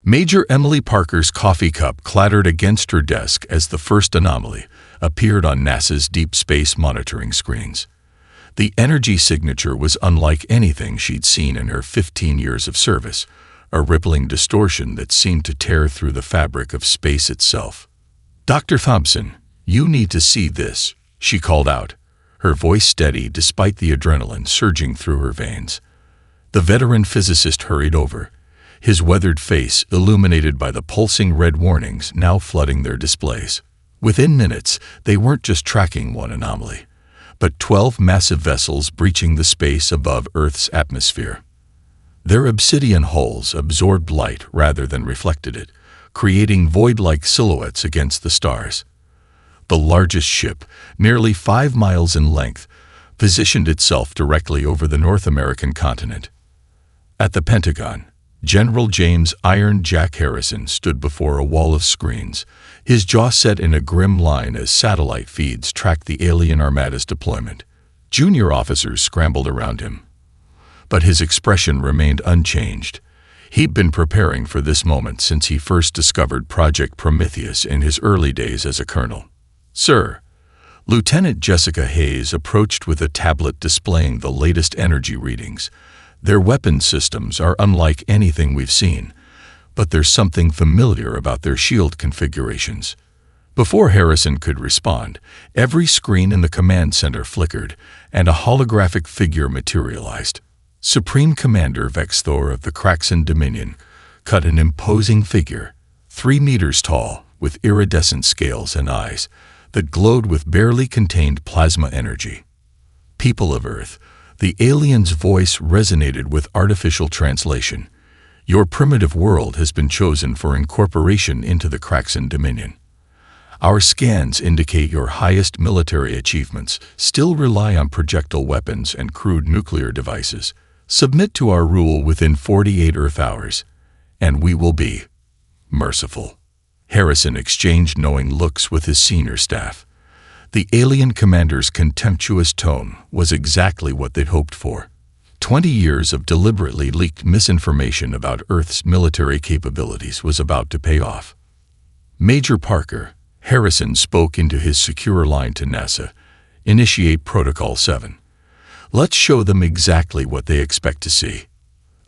Major Emily Parker's coffee cup clattered against her desk as the first anomaly appeared on NASA's deep space monitoring screens. The energy signature was unlike anything she'd seen in her 15 years of service, a rippling distortion that seemed to tear through the fabric of space itself. "Dr. Thompson, you need to see this," she called out, her voice steady despite the adrenaline surging through her veins. The veteran physicist hurried over, his weathered face illuminated by the pulsing red warnings now flooding their displays. Within minutes, they weren't just tracking one anomaly, but 12 massive vessels breaching the space above Earth's atmosphere. Their obsidian hulls absorbed light rather than reflected it, creating void-like silhouettes against the stars. The largest ship, nearly 5 miles in length, positioned itself directly over the North American continent. At the Pentagon, General James "Iron Jack" Harrison stood before a wall of screens, his jaw set in a grim line as satellite feeds tracked the alien armada's deployment. Junior officers scrambled around him, but his expression remained unchanged. He'd been preparing for this moment since he first discovered Project Prometheus in his early days as a colonel. "Sir," Lieutenant Jessica Hayes approached with a tablet displaying the latest energy readings. "Their weapon systems are unlike anything we've seen, but there's something familiar about their shield configurations." Before Harrison could respond, every screen in the command center flickered, and a holographic figure materialized. Supreme Commander Vex Thor of the Kraxan Dominion cut an imposing figure, 3 meters tall, with iridescent scales and eyes that glowed with barely contained plasma energy. "People of Earth," the alien's voice resonated with artificial translation. "Your primitive world has been chosen for incorporation into the Kraxan Dominion. Our scans indicate your highest military achievements still rely on projectile weapons and crude nuclear devices. Submit to our rule within 48 Earth hours, and we will be merciful." Harrison exchanged knowing looks with his senior staff. The alien commander's contemptuous tone was exactly what they'd hoped for. 20 years of deliberately leaked misinformation about Earth's military capabilities was about to pay off. "Major Parker," Harrison spoke into his secure line to NASA, "initiate Protocol 7. Let's show them exactly what they expect to see."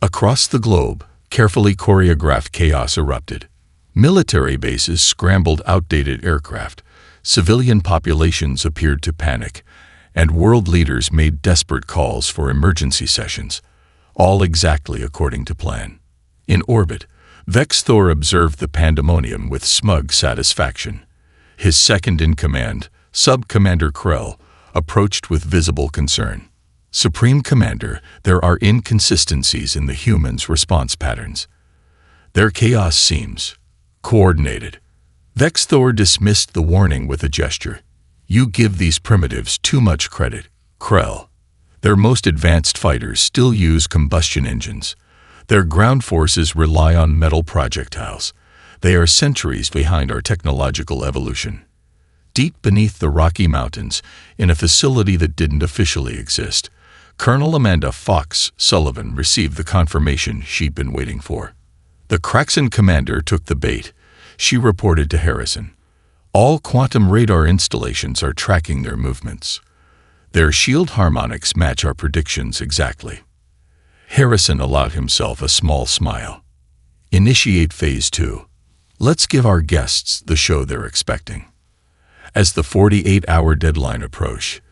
Across the globe, carefully choreographed chaos erupted. Military bases scrambled outdated aircraft, civilian populations appeared to panic, and world leaders made desperate calls for emergency sessions, all exactly according to plan. In orbit, Vex Thor observed the pandemonium with smug satisfaction. His second-in-command, Sub-Commander Krell, approached with visible concern. "Supreme Commander, there are inconsistencies in the humans' response patterns. Their chaos seems coordinated." Vex Thor dismissed the warning with a gesture. "You give these primitives too much credit, Krell. Their most advanced fighters still use combustion engines. Their ground forces rely on metal projectiles. They are centuries behind our technological evolution." Deep beneath the Rocky Mountains, in a facility that didn't officially exist, Colonel Amanda Fox Sullivan received the confirmation she'd been waiting for. The Kraxan commander took the bait. She reported to Harrison. "All quantum radar installations are tracking their movements. Their shield harmonics match our predictions exactly." Harrison allowed himself a small smile. "Initiate Phase 2. Let's give our guests the show they're expecting." As the 48-hour deadline approached,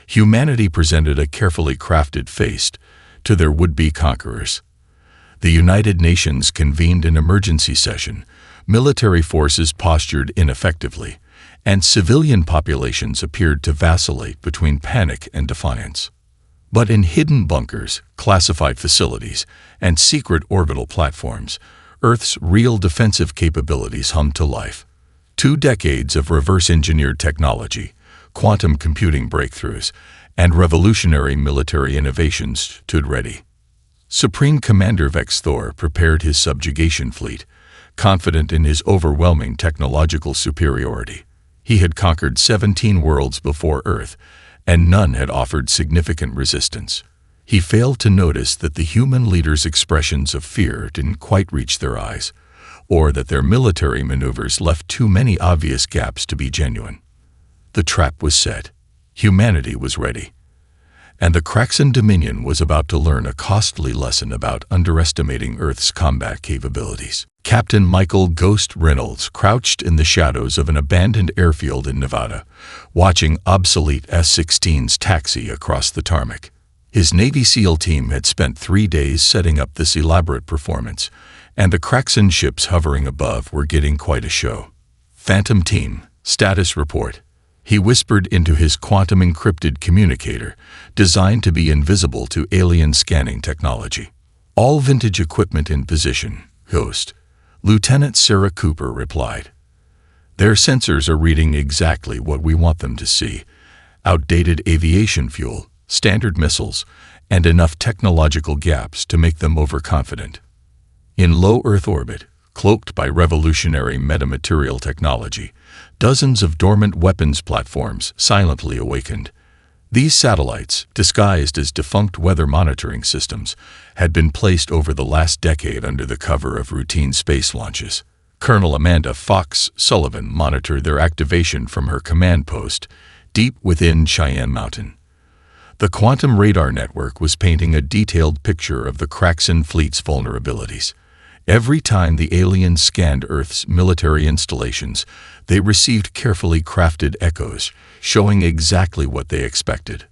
humanity presented a carefully crafted feast to their would-be conquerors. The United Nations convened an emergency session, military forces postured ineffectively, and civilian populations appeared to vacillate between panic and defiance. But in hidden bunkers, classified facilities, and secret orbital platforms, Earth's real defensive capabilities hummed to life. 2 decades of reverse-engineered technology, quantum computing breakthroughs, and revolutionary military innovations stood ready. Supreme Commander Vex Thor prepared his subjugation fleet, confident in his overwhelming technological superiority. He had conquered 17 worlds before Earth, and none had offered significant resistance. He failed to notice that the human leaders' expressions of fear didn't quite reach their eyes, or that their military maneuvers left too many obvious gaps to be genuine. The trap was set. Humanity was ready. And the Kraxan Dominion was about to learn a costly lesson about underestimating Earth's combat capabilities. Captain Michael "Ghost" Reynolds crouched in the shadows of an abandoned airfield in Nevada, watching obsolete S-16s taxi across the tarmac. His Navy SEAL team had spent 3 days setting up this elaborate performance, and the Kraxan ships hovering above were getting quite a show. "Phantom Team, status report," he whispered into his quantum-encrypted communicator, designed to be invisible to alien scanning technology. "All vintage equipment in position, Ghost," Lieutenant Sarah Cooper replied. "Their sensors are reading exactly what we want them to see: outdated aviation fuel, standard missiles, and enough technological gaps to make them overconfident." In low Earth orbit, cloaked by revolutionary metamaterial technology, dozens of dormant weapons platforms silently awakened. These satellites, disguised as defunct weather monitoring systems, had been placed over the last decade under the cover of routine space launches. Colonel Amanda Fox Sullivan monitored their activation from her command post, deep within Cheyenne Mountain. The quantum radar network was painting a detailed picture of the Kraxan fleet's vulnerabilities. Every time the aliens scanned Earth's military installations, they received carefully crafted echoes, showing exactly what they expected: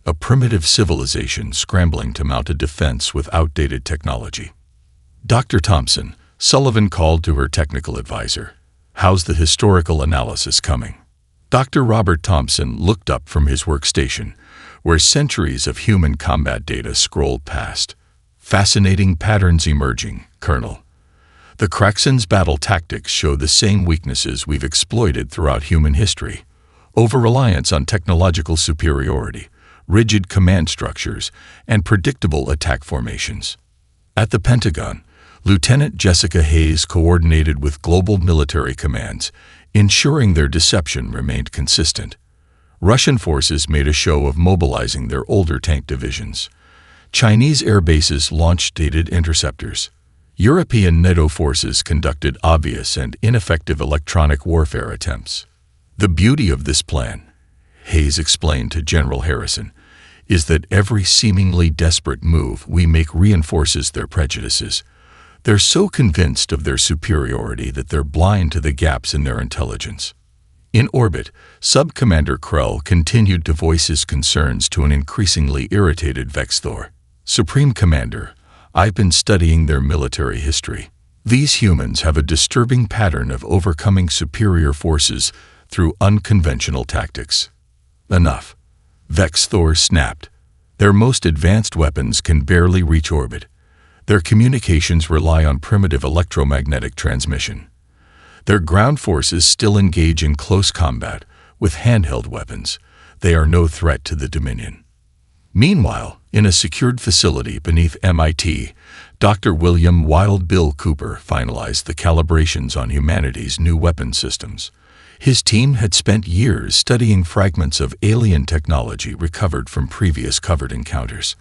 a primitive civilization scrambling to mount a defense with outdated technology. "Dr. Thompson," Sullivan called to her technical advisor, "how's the historical analysis coming?" Dr. Robert Thompson looked up from his workstation, where centuries of human combat data scrolled past. "Fascinating patterns emerging, Colonel. The Kraxan's battle tactics show the same weaknesses we've exploited throughout human history: over-reliance on technological superiority, rigid command structures, and predictable attack formations." At the Pentagon, Lieutenant Jessica Hayes coordinated with global military commands, ensuring their deception remained consistent. Russian forces made a show of mobilizing their older tank divisions. Chinese air bases launched dated interceptors. European NATO forces conducted obvious and ineffective electronic warfare attempts. "The beauty of this plan," Hayes explained to General Harrison, "is that every seemingly desperate move we make reinforces their prejudices. They're so convinced of their superiority that they're blind to the gaps in their intelligence." In orbit, Sub-Commander Krell continued to voice his concerns to an increasingly irritated Vexthor. "Supreme Commander, I've been studying their military history. These humans have a disturbing pattern of overcoming superior forces through unconventional tactics." "Enough," Vexthor snapped. "Their most advanced weapons can barely reach orbit. Their communications rely on primitive electromagnetic transmission. Their ground forces still engage in close combat with handheld weapons. They are no threat to the Dominion." Meanwhile, in a secured facility beneath MIT, Dr. William Wild Bill Cooper finalized the calibrations on humanity's new weapon systems. His team had spent years studying fragments of alien technology recovered from previous covert encounters.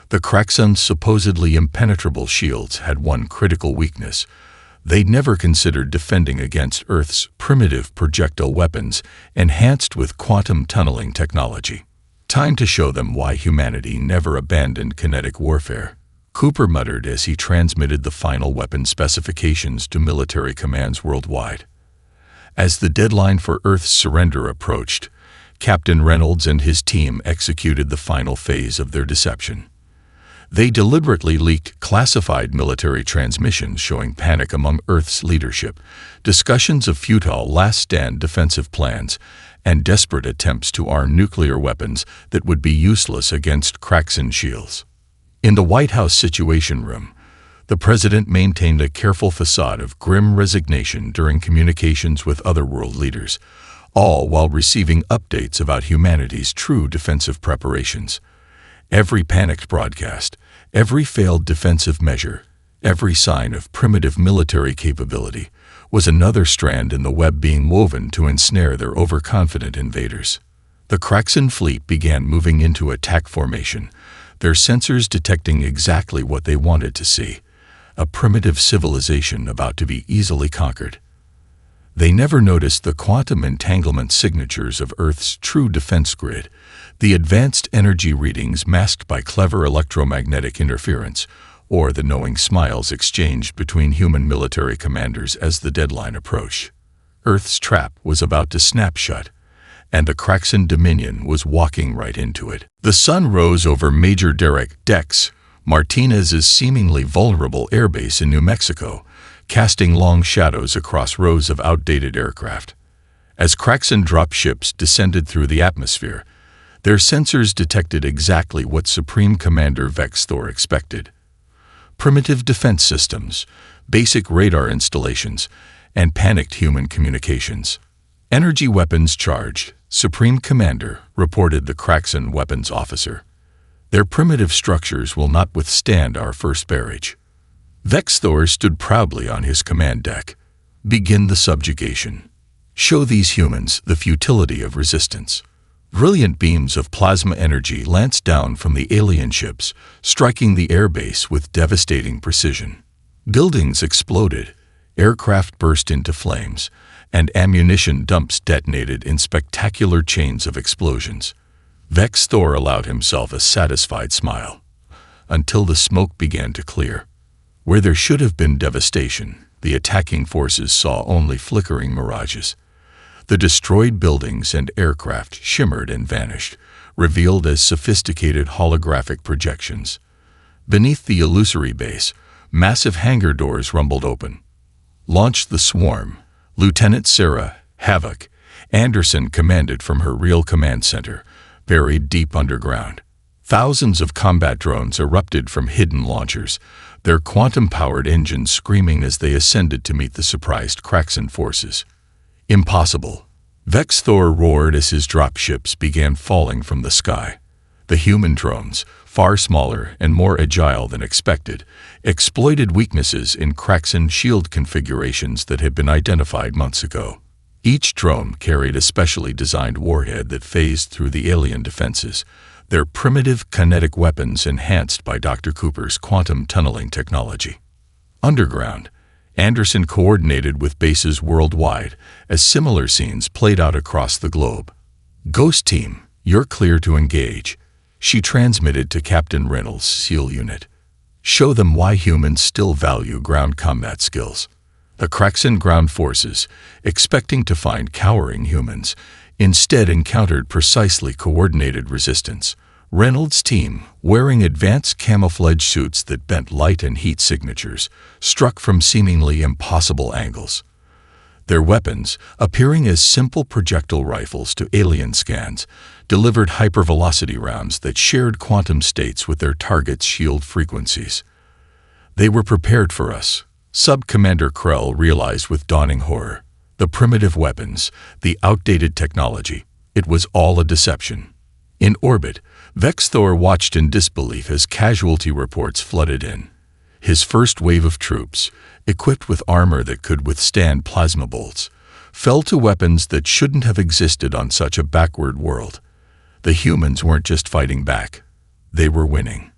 The Kraxan's supposedly impenetrable shields had one critical weakness: they'd never considered defending against Earth's primitive projectile weapons enhanced with quantum tunneling technology. "Time to show them why humanity never abandoned kinetic warfare," Cooper muttered as he transmitted the final weapon specifications to military commands worldwide. As the deadline for Earth's surrender approached, Captain Reynolds and his team executed the final phase of their deception. They deliberately leaked classified military transmissions showing panic among Earth's leadership, discussions of futile last-stand defensive plans, and desperate attempts to arm nuclear weapons that would be useless against Kraxan shields. In the White House Situation Room, the president maintained a careful facade of grim resignation during communications with other world leaders, all while receiving updates about humanity's true defensive preparations. Every panicked broadcast, every failed defensive measure, every sign of primitive military capability was another strand in the web being woven to ensnare their overconfident invaders. The Kraxan fleet began moving into attack formation, their sensors detecting exactly what they wanted to see: a primitive civilization about to be easily conquered. They never noticed the quantum entanglement signatures of Earth's true defense grid, the advanced energy readings masked by clever electromagnetic interference, or the knowing smiles exchanged between human military commanders as the deadline approached. Earth's trap was about to snap shut, and the Kraxan Dominion was walking right into it. The sun rose over Major Derek Dex Martinez's seemingly vulnerable airbase in New Mexico, casting long shadows across rows of outdated aircraft. As Kraxan dropships descended through the atmosphere, their sensors detected exactly what Supreme Commander Vex Thor expected. Primitive defense systems, basic radar installations, and panicked human communications. Energy weapons charged, Supreme Commander, reported the Kraxan weapons officer. Their primitive structures will not withstand our first barrage. Vex Thor stood proudly on his command deck. Begin the subjugation. Show these humans the futility of resistance. Brilliant beams of plasma energy lanced down from the alien ships, striking the airbase with devastating precision. Buildings exploded, aircraft burst into flames, and ammunition dumps detonated in spectacular chains of explosions. Vex Thor allowed himself a satisfied smile, until the smoke began to clear. Where there should have been devastation, the attacking forces saw only flickering mirages. The destroyed buildings and aircraft shimmered and vanished, revealed as sophisticated holographic projections. Beneath the illusory base, massive hangar doors rumbled open. Launched the swarm. Lieutenant Sarah Havoc Anderson commanded from her real command center, buried deep underground. Thousands of combat drones erupted from hidden launchers, their quantum-powered engines screaming as they ascended to meet the surprised Kraxan forces. Impossible. Vex Thor roared as his dropships began falling from the sky. The human drones, far smaller and more agile than expected, exploited weaknesses in Kraxan shield configurations that had been identified months ago. Each drone carried a specially designed warhead that phased through the alien defenses, their primitive kinetic weapons enhanced by Dr. Cooper's quantum tunneling technology. Underground, Anderson coordinated with bases worldwide as similar scenes played out across the globe. Ghost Team, you're clear to engage, she transmitted to Captain Reynolds' SEAL unit. Show them why humans still value ground combat skills. The Kraxan ground forces, expecting to find cowering humans, instead encountered precisely coordinated resistance. Reynolds' team, wearing advanced camouflage suits that bent light and heat signatures, struck from seemingly impossible angles. Their weapons, appearing as simple projectile rifles to alien scans, delivered hypervelocity rounds that shared quantum states with their target's shield frequencies. They were prepared for us, Sub-Commander Krell realized with dawning horror. The primitive weapons, the outdated technology, it was all a deception. In orbit, Vex Thor watched in disbelief as casualty reports flooded in. His first wave of troops, equipped with armor that could withstand plasma bolts, fell to weapons that shouldn't have existed on such a backward world. The humans weren't just fighting back. They were winning.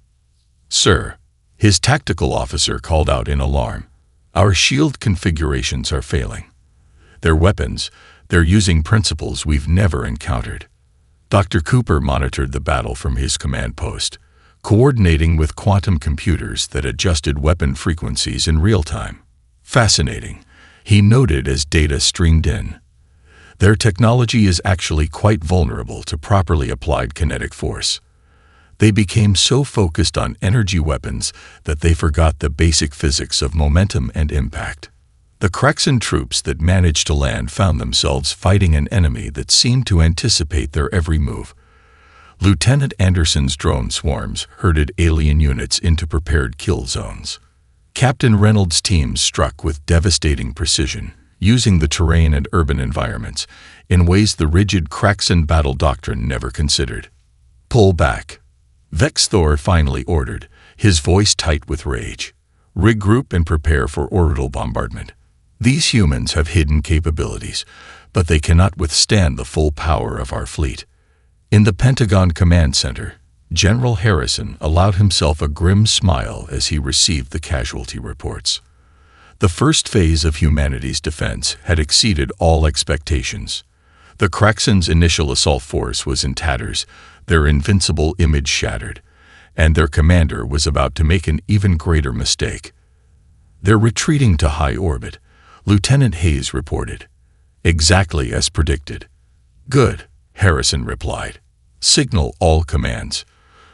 "Sir," his tactical officer called out in alarm, "our shield configurations are failing. Their weapons, they're using principles we've never encountered." Dr. Cooper monitored the battle from his command post, coordinating with quantum computers that adjusted weapon frequencies in real time. "Fascinating," he noted as data streamed in. "Their technology is actually quite vulnerable to properly applied kinetic force." They became so focused on energy weapons that they forgot the basic physics of momentum and impact. The Kraxan troops that managed to land found themselves fighting an enemy that seemed to anticipate their every move. Lieutenant Anderson's drone swarms herded alien units into prepared kill zones. Captain Reynolds' teams struck with devastating precision, using the terrain and urban environments in ways the rigid Kraxan battle doctrine never considered. "Pull back," Vex Thor finally ordered, his voice tight with rage. "Regroup and prepare for orbital bombardment. These humans have hidden capabilities, but they cannot withstand the full power of our fleet." In the Pentagon Command Center, General Harrison allowed himself a grim smile as he received the casualty reports. The first phase of humanity's defense had exceeded all expectations. The Kraxans' initial assault force was in tatters, their invincible image shattered, and their commander was about to make an even greater mistake. "They're retreating to high orbit," Lieutenant Hayes reported. "Exactly as predicted." "Good," Harrison replied. "Signal all commands.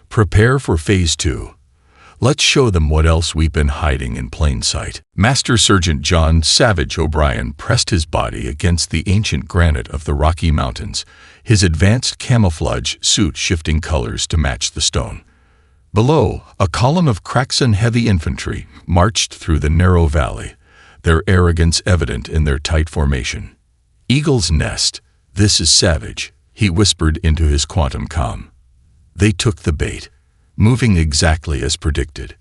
Prepare for Phase 2. Let's show them what else we've been hiding in plain sight." Master Sergeant John Savage O'Brien pressed his body against the ancient granite of the Rocky Mountains, his advanced camouflage suit shifting colors to match the stone. Below, a column of Kraxan heavy infantry marched through the narrow valley, their arrogance evident in their tight formation. "Eagle's Nest, this is Savage," he whispered into his quantum comm. They took the bait, moving exactly as predicted.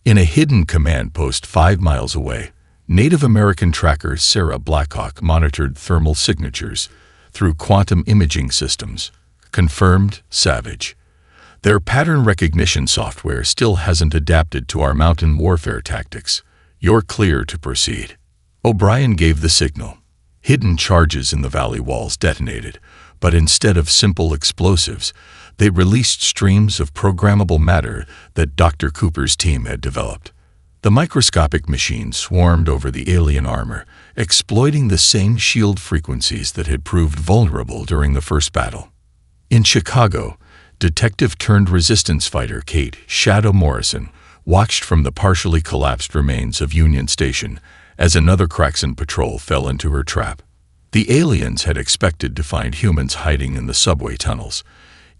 In a hidden command post 5 miles away, Native American tracker Sarah Blackhawk monitored thermal signatures through quantum imaging systems. Confirmed, Savage. Their pattern recognition software still hasn't adapted to our mountain warfare tactics. You're clear to proceed. O'Brien gave the signal. Hidden charges in the valley walls detonated, but instead of simple explosives, they released streams of programmable matter that Dr. Cooper's team had developed. The microscopic machine swarmed over the alien armor, exploiting the same shield frequencies that had proved vulnerable during the first battle. In Chicago, detective-turned-resistance fighter Kate Shadow Morrison watched from the partially collapsed remains of Union Station as another Kraxan patrol fell into her trap. The aliens had expected to find humans hiding in the subway tunnels.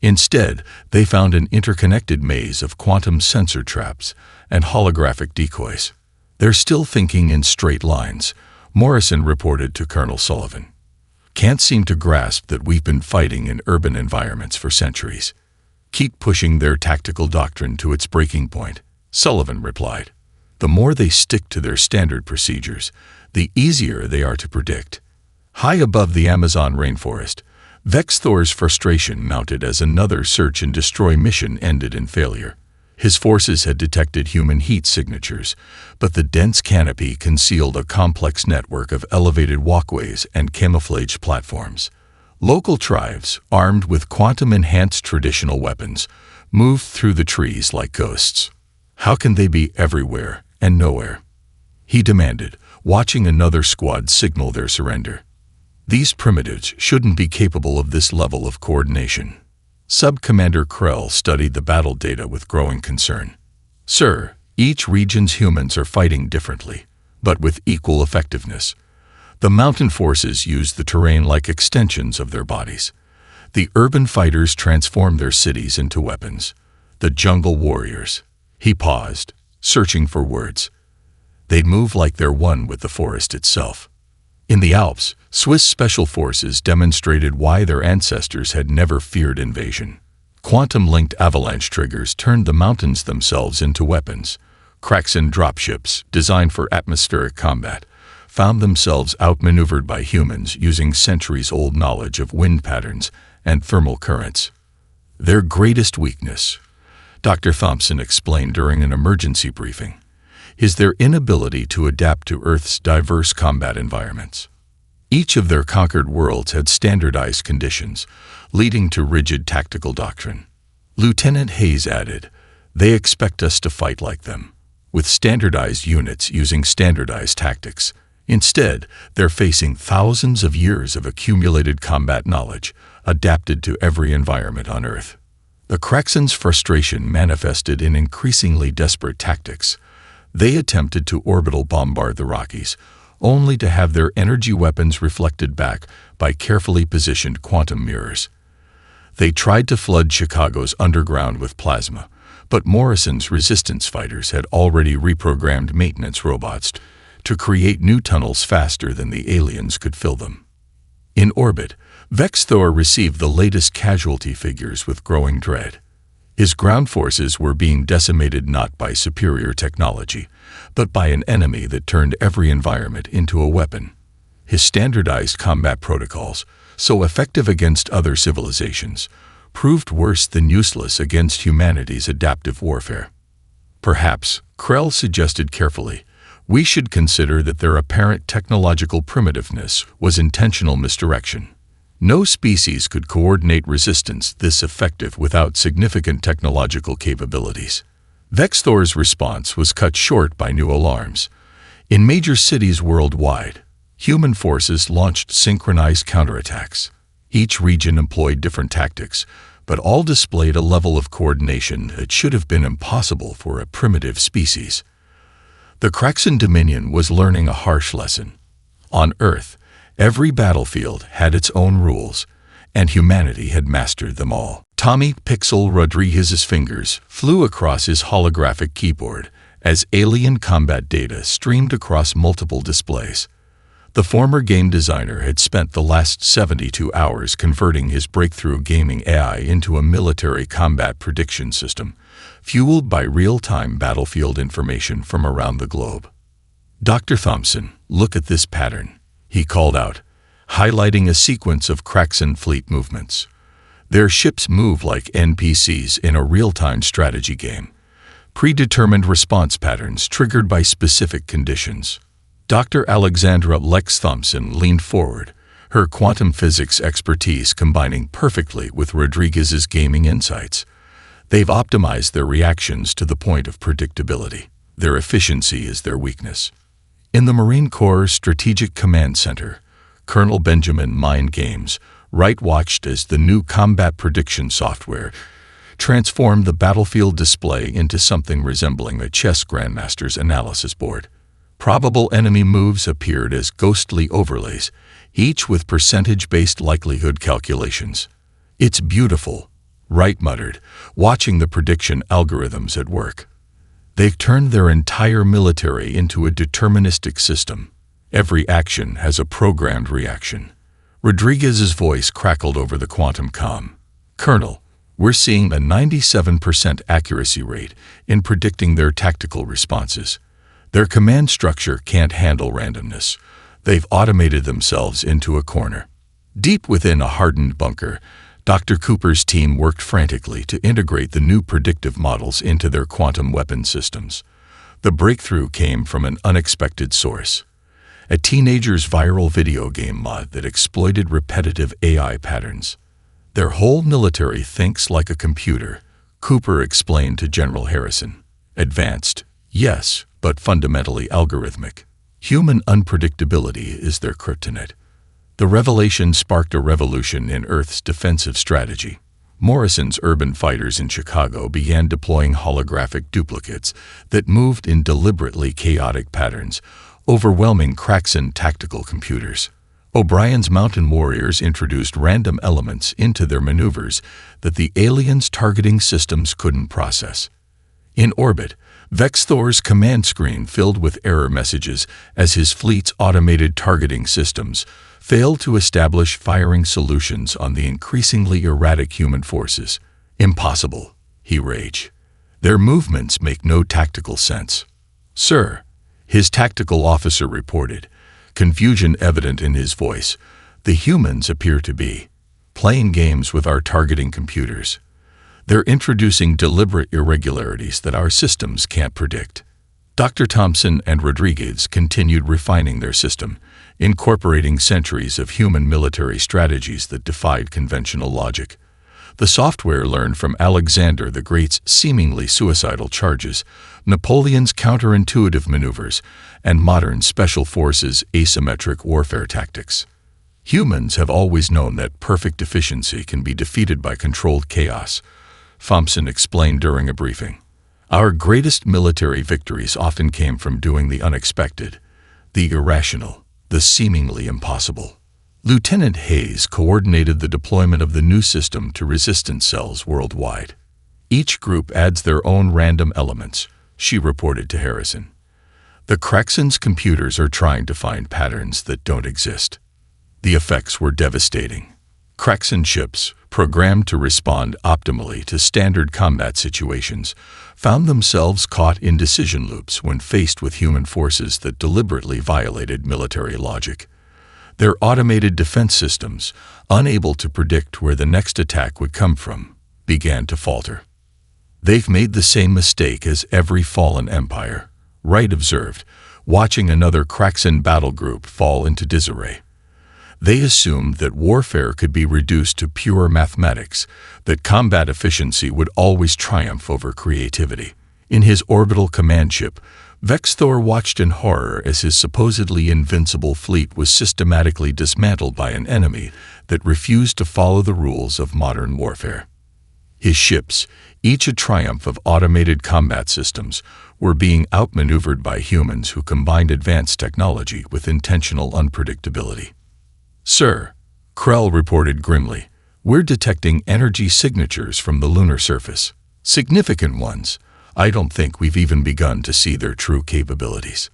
Instead, they found an interconnected maze of quantum sensor traps and holographic decoys. "They're still thinking in straight lines," Morrison reported to Colonel Sullivan. "Can't seem to grasp that we've been fighting in urban environments for centuries. Keep pushing their tactical doctrine to its breaking point," Sullivan replied. "The more they stick to their standard procedures, the easier they are to predict." High above the Amazon rainforest, Vex Thor's frustration mounted as another search and destroy mission ended in failure. His forces had detected human heat signatures, but the dense canopy concealed a complex network of elevated walkways and camouflaged platforms. Local tribes, armed with quantum-enhanced traditional weapons, moved through the trees like ghosts. "How can they be everywhere and nowhere?" he demanded, watching another squad signal their surrender. "These primitives shouldn't be capable of this level of coordination." Sub-Commander Krell studied the battle data with growing concern. "Sir, each region's humans are fighting differently, but with equal effectiveness. The mountain forces use the terrain like extensions of their bodies. The urban fighters transform their cities into weapons. The jungle warriors." He paused, searching for words. "They'd move like they're one with the forest itself." In the Alps, Swiss special forces demonstrated why their ancestors had never feared invasion. Quantum-linked avalanche triggers turned the mountains themselves into weapons. Kraxan dropships, designed for atmospheric combat, found themselves outmaneuvered by humans using centuries-old knowledge of wind patterns and thermal currents. "Their greatest weakness," Dr. Thompson explained during an emergency briefing, "is their inability to adapt to Earth's diverse combat environments. Each of their conquered worlds had standardized conditions, leading to rigid tactical doctrine." Lieutenant Hayes added, "They expect us to fight like them, with standardized units using standardized tactics. Instead, they're facing thousands of years of accumulated combat knowledge, adapted to every environment on Earth." The Kraxans' frustration manifested in increasingly desperate tactics. They attempted to orbital bombard the Rockies, only to have their energy weapons reflected back by carefully positioned quantum mirrors. They tried to flood Chicago's underground with plasma, but Morrison's resistance fighters had already reprogrammed maintenance robots to create new tunnels faster than the aliens could fill them. In orbit, Vex Thor received the latest casualty figures with growing dread. His ground forces were being decimated not by superior technology, but by an enemy that turned every environment into a weapon. His standardized combat protocols, so effective against other civilizations, proved worse than useless against humanity's adaptive warfare. Perhaps, Krell suggested carefully, we should consider that their apparent technological primitiveness was intentional misdirection. No species could coordinate resistance this effective without significant technological capabilities. Vexthor's response was cut short by new alarms. In major cities worldwide, human forces launched synchronized counterattacks. Each region employed different tactics, but all displayed a level of coordination that should have been impossible for a primitive species. The Kraxan Dominion was learning a harsh lesson. On Earth, every battlefield had its own rules, and humanity had mastered them all. Tommy Pixel Rodriguez's fingers flew across his holographic keyboard as alien combat data streamed across multiple displays. The former game designer had spent the last 72 hours converting his breakthrough gaming AI into a military combat prediction system, fueled by real-time battlefield information from around the globe. Dr. Thompson, look at this pattern, he called out, highlighting a sequence of Kraxan fleet movements. Their ships move like NPCs in a real-time strategy game. Predetermined response patterns triggered by specific conditions. Dr. Alexandra Lex Thompson leaned forward, her quantum physics expertise combining perfectly with Rodriguez's gaming insights. They've optimized their reactions to the point of predictability. Their efficiency is their weakness. In the Marine Corps Strategic Command Center, Colonel Benjamin Mind Games right-watched as the new combat prediction software transformed the battlefield display into something resembling a chess grandmaster's analysis board. Probable enemy moves appeared as ghostly overlays, each with percentage-based likelihood calculations. It's beautiful, Wright muttered, watching the prediction algorithms at work. They've turned their entire military into a deterministic system. Every action has a programmed reaction. Rodriguez's voice crackled over the quantum comm. Colonel, we're seeing a 97% accuracy rate in predicting their tactical responses. Their command structure can't handle randomness. They've automated themselves into a corner. Deep within a hardened bunker, Dr. Cooper's team worked frantically to integrate the new predictive models into their quantum weapon systems. The breakthrough came from an unexpected source: a teenager's viral video game mod that exploited repetitive AI patterns. Their whole military thinks like a computer, Cooper explained to General Harrison. Advanced, yes, but fundamentally algorithmic. Human unpredictability is their kryptonite. The revelation sparked a revolution in Earth's defensive strategy. Morrison's urban fighters in Chicago began deploying holographic duplicates that moved in deliberately chaotic patterns, overwhelming Kraxan tactical computers. O'Brien's mountain warriors introduced random elements into their maneuvers that the aliens' targeting systems couldn't process. In orbit, Vexthor's command screen filled with error messages as his fleet's automated targeting systems failed to establish firing solutions on the increasingly erratic human forces. Impossible, he raged. Their movements make no tactical sense. Sir, his tactical officer reported, confusion evident in his voice, the humans appear to be playing games with our targeting computers. They're introducing deliberate irregularities that our systems can't predict. Dr. Thompson and Rodriguez continued refining their system, incorporating centuries of human military strategies that defied conventional logic. The software learned from Alexander the Great's seemingly suicidal charges, Napoleon's counterintuitive maneuvers, and modern special forces' asymmetric warfare tactics. Humans have always known that perfect efficiency can be defeated by controlled chaos, Thompson explained during a briefing. Our greatest military victories often came from doing the unexpected, the irrational, the seemingly impossible. Lieutenant Hayes coordinated the deployment of the new system to resistance cells worldwide. Each group adds their own random elements, she reported to Harrison. The Kraxan's computers are trying to find patterns that don't exist. The effects were devastating. Kraxan ships, programmed to respond optimally to standard combat situations, found themselves caught in decision loops when faced with human forces that deliberately violated military logic. Their automated defense systems, unable to predict where the next attack would come from, began to falter. "They've made the same mistake as every fallen empire," Wright observed, watching another Kraxan battle group fall into disarray. They assumed that warfare could be reduced to pure mathematics, that combat efficiency would always triumph over creativity. In his orbital command ship, Vexthor watched in horror as his supposedly invincible fleet was systematically dismantled by an enemy that refused to follow the rules of modern warfare. His ships, each a triumph of automated combat systems, were being outmaneuvered by humans who combined advanced technology with intentional unpredictability. "Sir," Krell reported grimly, "we're detecting energy signatures from the lunar surface. Significant ones. I don't think we've even begun to see their true capabilities."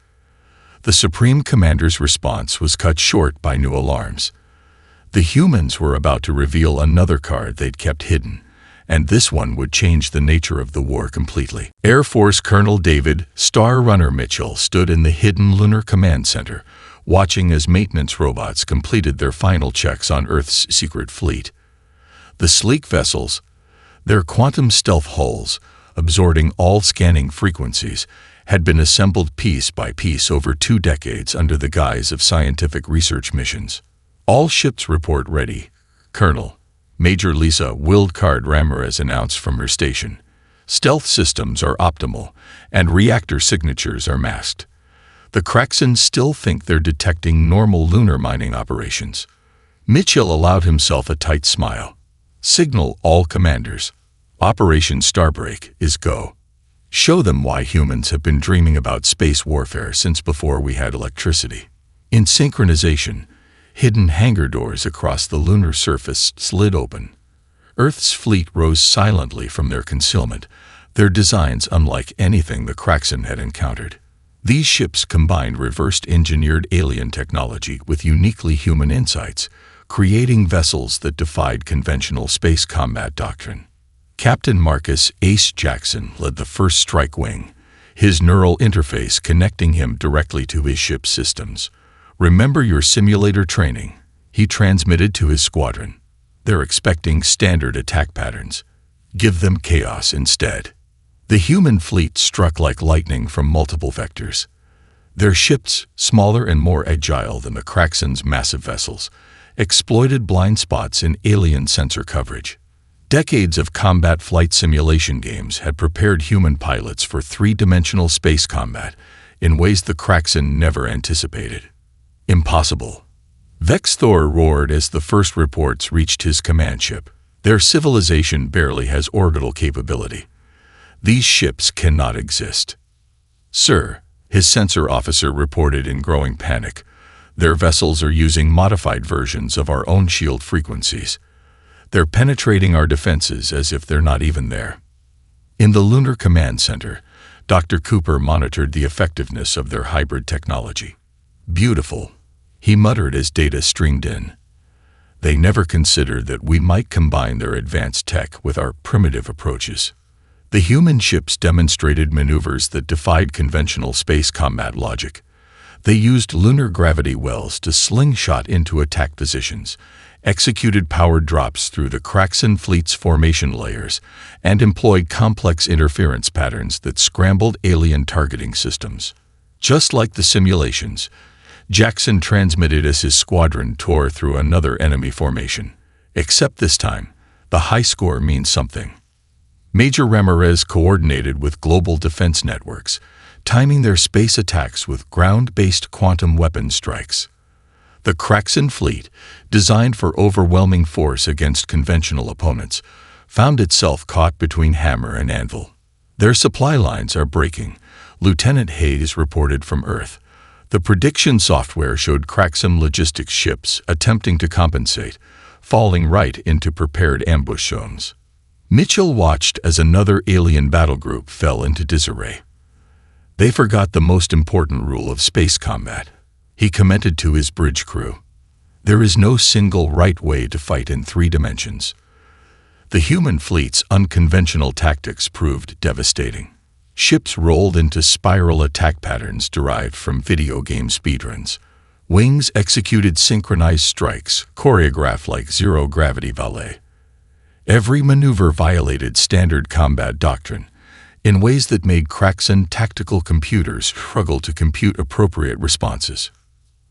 The Supreme Commander's response was cut short by new alarms. The humans were about to reveal another card they'd kept hidden, and this one would change the nature of the war completely. Air Force Colonel David "Star Runner" Mitchell stood in the hidden Lunar Command Center, watching as maintenance robots completed their final checks on Earth's secret fleet. The sleek vessels, their quantum stealth hulls, absorbing all scanning frequencies, had been assembled piece by piece over 2 decades under the guise of scientific research missions. "All ships report ready, Colonel," Major Lisa Wildcard Ramirez announced from her station. "Stealth systems are optimal, and reactor signatures are masked. The Kraxans still think they're detecting normal lunar mining operations." Mitchell allowed himself a tight smile. "Signal all commanders. Operation Starbreak is go. Show them why humans have been dreaming about space warfare since before we had electricity." In synchronization, hidden hangar doors across the lunar surface slid open. Earth's fleet rose silently from their concealment, their designs unlike anything the Kraxan had encountered. These ships combined reverse-engineered alien technology with uniquely human insights, creating vessels that defied conventional space combat doctrine. Captain Marcus "Ace" Jackson led the first strike wing, his neural interface connecting him directly to his ship's systems. "Remember your simulator training," he transmitted to his squadron. "They're expecting standard attack patterns. Give them chaos instead." The human fleet struck like lightning from multiple vectors. Their ships, smaller and more agile than the Kraxans' massive vessels, exploited blind spots in alien sensor coverage. Decades of combat flight simulation games had prepared human pilots for 3-dimensional space combat in ways the Kraxan never anticipated. "Impossible." Vexthor roared as the first reports reached his command ship. "Their civilization barely has orbital capability. These ships cannot exist." "Sir," his sensor officer reported in growing panic, "their vessels are using modified versions of our own shield frequencies. They're penetrating our defenses as if they're not even there." In the Lunar Command Center, Dr. Cooper monitored the effectiveness of their hybrid technology. "Beautiful," he muttered as data streamed in. "They never considered that we might combine their advanced tech with our primitive approaches." The human ships demonstrated maneuvers that defied conventional space combat logic. They used lunar gravity wells to slingshot into attack positions, executed powered drops through the Kraxan fleet's formation layers, and employed complex interference patterns that scrambled alien targeting systems. Just like the simulations, Jackson transmitted as his squadron tore through another enemy formation. Except this time, the high score means something. Major Ramirez coordinated with global defense networks, timing their space attacks with ground-based quantum weapon strikes. The Kraxan fleet, designed for overwhelming force against conventional opponents, found itself caught between hammer and anvil. "Their supply lines are breaking," Lieutenant Hayes reported from Earth. The prediction software showed Kraxan logistics ships attempting to compensate, falling right into prepared ambush zones. Mitchell watched as another alien battle group fell into disarray. "They forgot the most important rule of space combat," he commented to his bridge crew. "There is no single right way to fight in 3 dimensions." The human fleet's unconventional tactics proved devastating. Ships rolled into spiral attack patterns derived from video game speedruns. Wings executed synchronized strikes, choreographed like zero-gravity ballet. Every maneuver violated standard combat doctrine, in ways that made Kraxan tactical computers struggle to compute appropriate responses.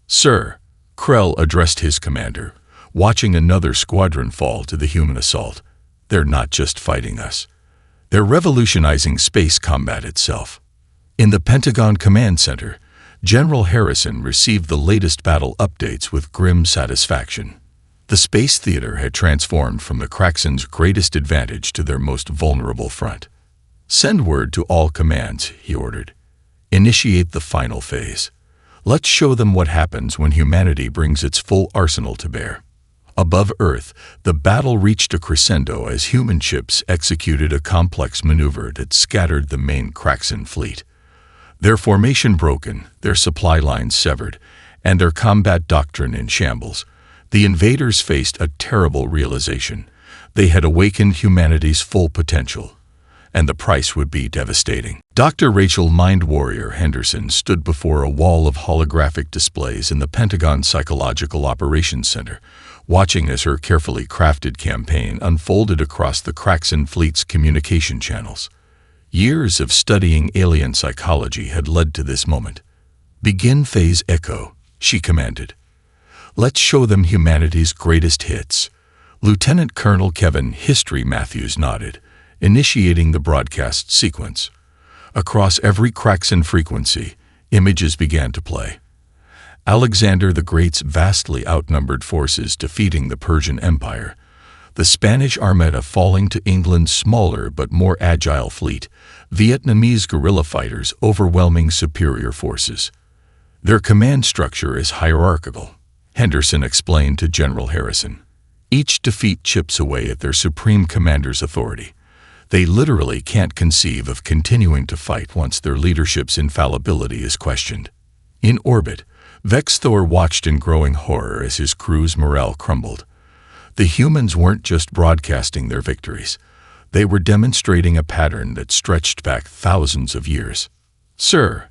"Sir," Krell addressed his commander, watching another squadron fall to the human assault. "They're not just fighting us. They're revolutionizing space combat itself." In the Pentagon Command Center, General Harrison received the latest battle updates with grim satisfaction. The space theater had transformed from the Kraxans' greatest advantage to their most vulnerable front. "Send word to all commands," he ordered. "Initiate the final phase. Let's show them what happens when humanity brings its full arsenal to bear." Above Earth, the battle reached a crescendo as human ships executed a complex maneuver that scattered the main Kraxan fleet. Their formation broken, their supply lines severed, and their combat doctrine in shambles, the invaders faced a terrible realization. They had awakened humanity's full potential, and the price would be devastating. Dr. Rachel Mind Warrior Henderson stood before a wall of holographic displays in the Pentagon Psychological Operations Center, watching as her carefully crafted campaign unfolded across the Kraxan fleet's communication channels. Years of studying alien psychology had led to this moment. "Begin Phase Echo," she commanded. "Let's show them humanity's greatest hits." Lieutenant Colonel Kevin History Matthews nodded, initiating the broadcast sequence. Across every Kraxan frequency, images began to play. Alexander the Great's vastly outnumbered forces defeating the Persian Empire, the Spanish Armada falling to England's smaller but more agile fleet, Vietnamese guerrilla fighters overwhelming superior forces. "Their command structure is hierarchical," Henderson explained to General Harrison. "Each defeat chips away at their supreme commander's authority. They literally can't conceive of continuing to fight once their leadership's infallibility is questioned." In orbit, Vex Thor watched in growing horror as his crew's morale crumbled. The humans weren't just broadcasting their victories. They were demonstrating a pattern that stretched back thousands of years. "Sir,"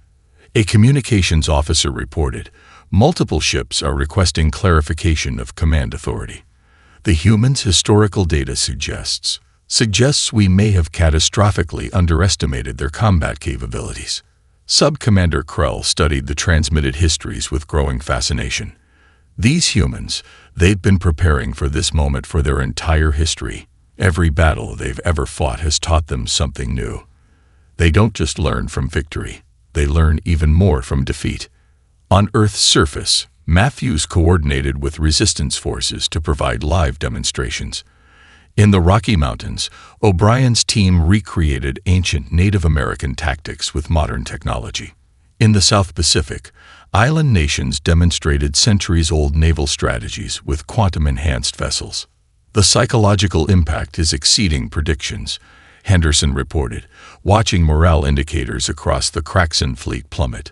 a communications officer reported, "multiple ships are requesting clarification of command authority. The humans' historical data suggests we may have catastrophically underestimated their combat capabilities." Sub-Commander Krell studied the transmitted histories with growing fascination. These humans, they'd been preparing for this moment for their entire history. Every battle they've ever fought has taught them something new. They don't just learn from victory, they learn even more from defeat. On Earth's surface, Matthews coordinated with resistance forces to provide live demonstrations. In the Rocky Mountains, O'Brien's team recreated ancient Native American tactics with modern technology. In the South Pacific, island nations demonstrated centuries-old naval strategies with quantum-enhanced vessels. "The psychological impact is exceeding predictions," Henderson reported, watching morale indicators across the Kraxan fleet plummet.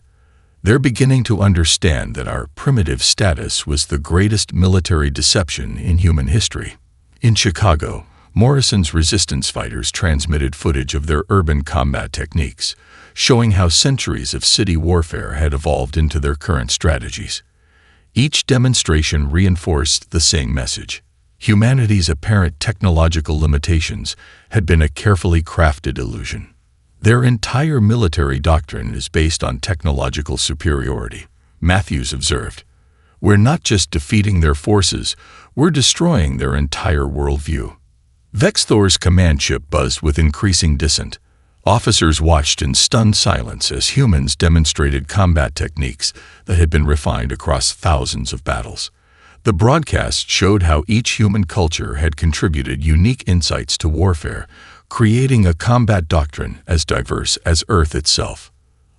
"They're beginning to understand that our primitive status was the greatest military deception in human history." In Chicago, Morrison's resistance fighters transmitted footage of their urban combat techniques, showing how centuries of city warfare had evolved into their current strategies. Each demonstration reinforced the same message. Humanity's apparent technological limitations had been a carefully crafted illusion. Their entire military doctrine is based on technological superiority, Matthews observed. "We're not just defeating their forces, we're destroying their entire worldview." Vex Thor's command ship buzzed with increasing dissent. Officers watched in stunned silence as humans demonstrated combat techniques that had been refined across thousands of battles. The broadcast showed how each human culture had contributed unique insights to warfare, creating a combat doctrine as diverse as Earth itself.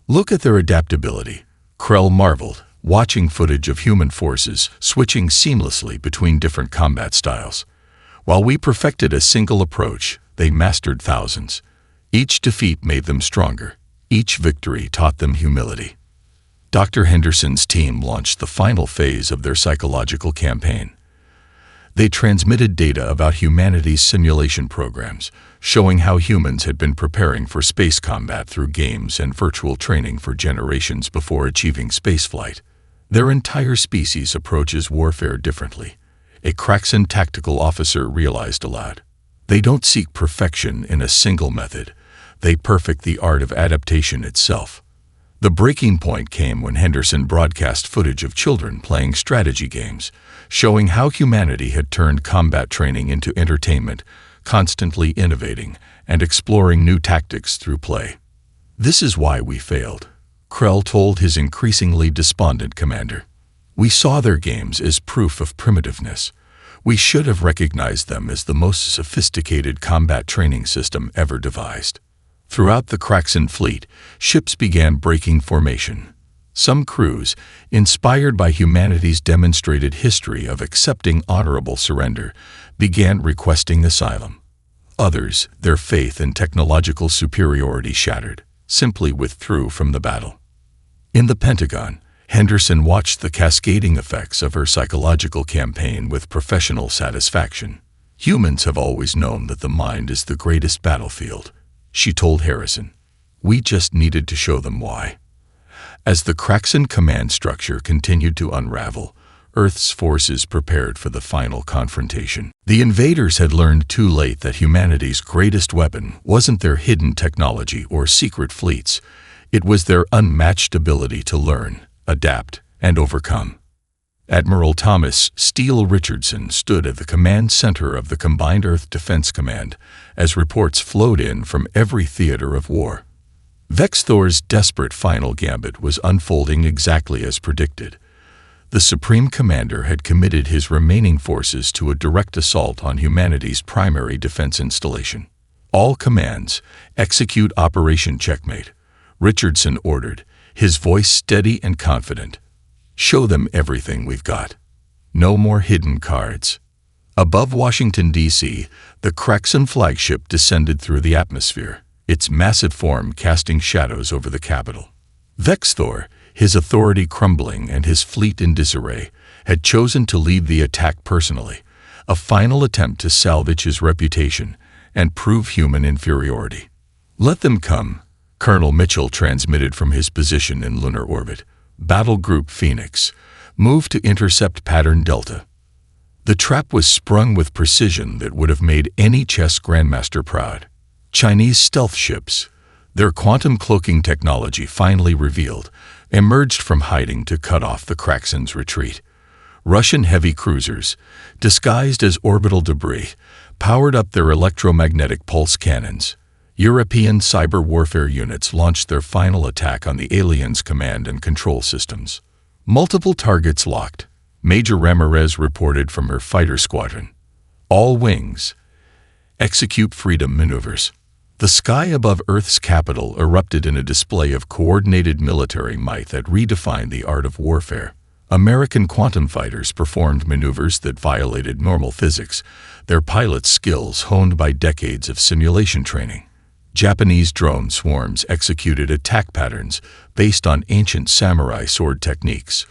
"Look at their adaptability," Krell marveled, watching footage of human forces switching seamlessly between different combat styles. "While we perfected a single approach, they mastered thousands. Each defeat made them stronger. Each victory taught them humility." Dr. Henderson's team launched the final phase of their psychological campaign. They transmitted data about humanity's simulation programs, showing how humans had been preparing for space combat through games and virtual training for generations before achieving spaceflight. Their entire species approaches warfare differently, a Kraxan tactical officer realized aloud. They don't seek perfection in a single method. They perfect the art of adaptation itself. The breaking point came when Henderson broadcast footage of children playing strategy games, showing how humanity had turned combat training into entertainment, constantly innovating and exploring new tactics through play. "This is why we failed," Krell told his increasingly despondent commander. "We saw their games as proof of primitiveness. We should have recognized them as the most sophisticated combat training system ever devised." Throughout the Kraxan fleet, ships began breaking formation. Some crews, inspired by humanity's demonstrated history of accepting honorable surrender, began requesting asylum. Others, their faith in technological superiority shattered, simply withdrew from the battle. In the Pentagon, Henderson watched the cascading effects of her psychological campaign with professional satisfaction. "Humans have always known that the mind is the greatest battlefield," she told Harrison. "We just needed to show them why." As the Kraxan command structure continued to unravel, Earth's forces prepared for the final confrontation. The invaders had learned too late that humanity's greatest weapon wasn't their hidden technology or secret fleets. It was their unmatched ability to learn, adapt, and overcome. Admiral Thomas Steele Richardson stood at the command center of the Combined Earth Defense Command as reports flowed in from every theater of war. Vex Thor's desperate final gambit was unfolding exactly as predicted. The Supreme Commander had committed his remaining forces to a direct assault on humanity's primary defense installation. "All commands, execute Operation Checkmate," Richardson ordered, his voice steady and confident. "Show them everything we've got. No more hidden cards." Above Washington, D.C., the Kraxan flagship descended through the atmosphere, its massive form casting shadows over the capital. Vex Thor, his authority crumbling and his fleet in disarray, had chosen to lead the attack personally, a final attempt to salvage his reputation and prove human inferiority. "Let them come," Colonel Mitchell transmitted from his position in lunar orbit. "Battle Group Phoenix, move to intercept Pattern Delta." The trap was sprung with precision that would have made any chess grandmaster proud. Chinese stealth ships, their quantum cloaking technology finally revealed, emerged from hiding to cut off the Kraxan's retreat. Russian heavy cruisers, disguised as orbital debris, powered up their electromagnetic pulse cannons. European cyber warfare units launched their final attack on the aliens' command and control systems. Multiple targets locked, Major Ramirez reported from her fighter squadron. "All wings. Execute freedom maneuvers." The sky above Earth's capital erupted in a display of coordinated military might that redefined the art of warfare. American quantum fighters performed maneuvers that violated normal physics, their pilots' skills honed by decades of simulation training. Japanese drone swarms executed attack patterns based on ancient samurai sword techniques,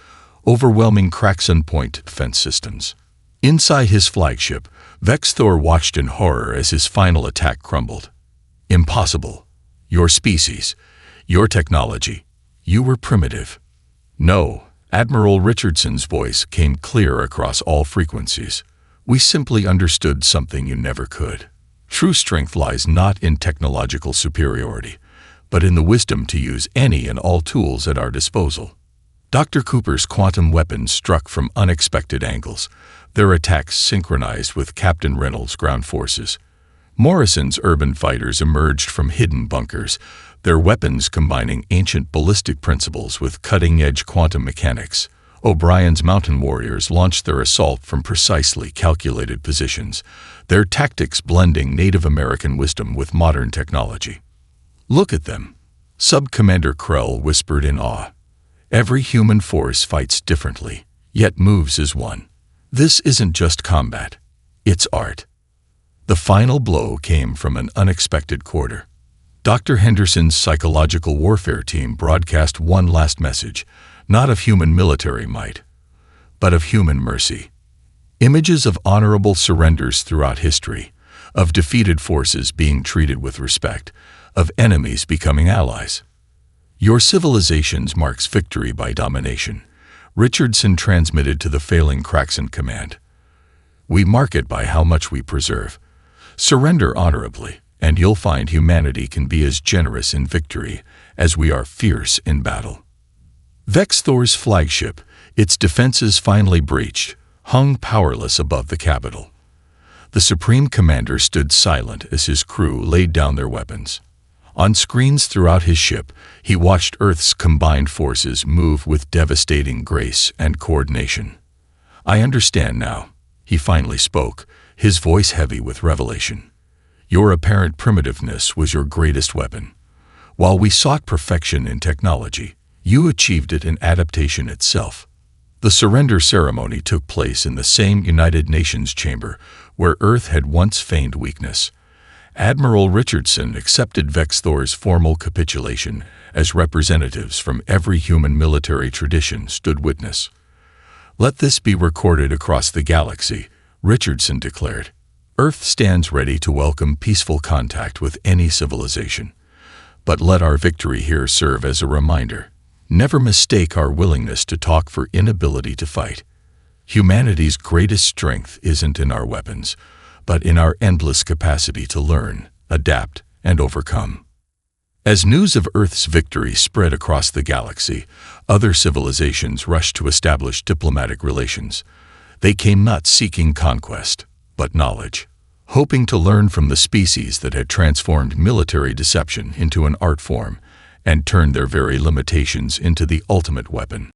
overwhelming Kraxan point defense systems. Inside his flagship, Vex Thor watched in horror as his final attack crumbled. "Impossible. Your species, your technology, you were primitive." "No," Admiral Richardson's voice came clear across all frequencies. "We simply understood something you never could. True strength lies not in technological superiority, but in the wisdom to use any and all tools at our disposal." Dr. Cooper's quantum weapons struck from unexpected angles, their attacks synchronized with Captain Reynolds' ground forces. Morrison's urban fighters emerged from hidden bunkers, their weapons combining ancient ballistic principles with cutting-edge quantum mechanics. O'Brien's mountain warriors launched their assault from precisely calculated positions, their tactics blending Native American wisdom with modern technology. "Look at them," Sub-Commander Krell whispered in awe. "Every human force fights differently, yet moves as one. This isn't just combat, it's art." The final blow came from an unexpected quarter. Dr. Henderson's psychological warfare team broadcast one last message, not of human military might, but of human mercy. Images of honorable surrenders throughout history, of defeated forces being treated with respect, of enemies becoming allies. "Your civilizations marks victory by domination," Richardson transmitted to the failing Kraxan command. "We mark it by how much we preserve. Surrender honorably, and you'll find humanity can be as generous in victory as we are fierce in battle." Vexthor's flagship, its defenses finally breached, hung powerless above the capital. The Supreme Commander stood silent as his crew laid down their weapons. On screens throughout his ship, he watched Earth's combined forces move with devastating grace and coordination. "I understand now," he finally spoke, his voice heavy with revelation. "Your apparent primitiveness was your greatest weapon. While we sought perfection in technology, you achieved it in adaptation itself." The surrender ceremony took place in the same United Nations chamber where Earth had once feigned weakness. Admiral Richardson accepted Vexthor's formal capitulation as representatives from every human military tradition stood witness. "Let this be recorded across the galaxy," Richardson declared. "Earth stands ready to welcome peaceful contact with any civilization. But let our victory here serve as a reminder. Never mistake our willingness to talk for inability to fight. Humanity's greatest strength isn't in our weapons, but in our endless capacity to learn, adapt, and overcome." As news of Earth's victory spread across the galaxy, other civilizations rushed to establish diplomatic relations. They came not seeking conquest, but knowledge, hoping to learn from the species that had transformed military deception into an art form and turned their very limitations into the ultimate weapon.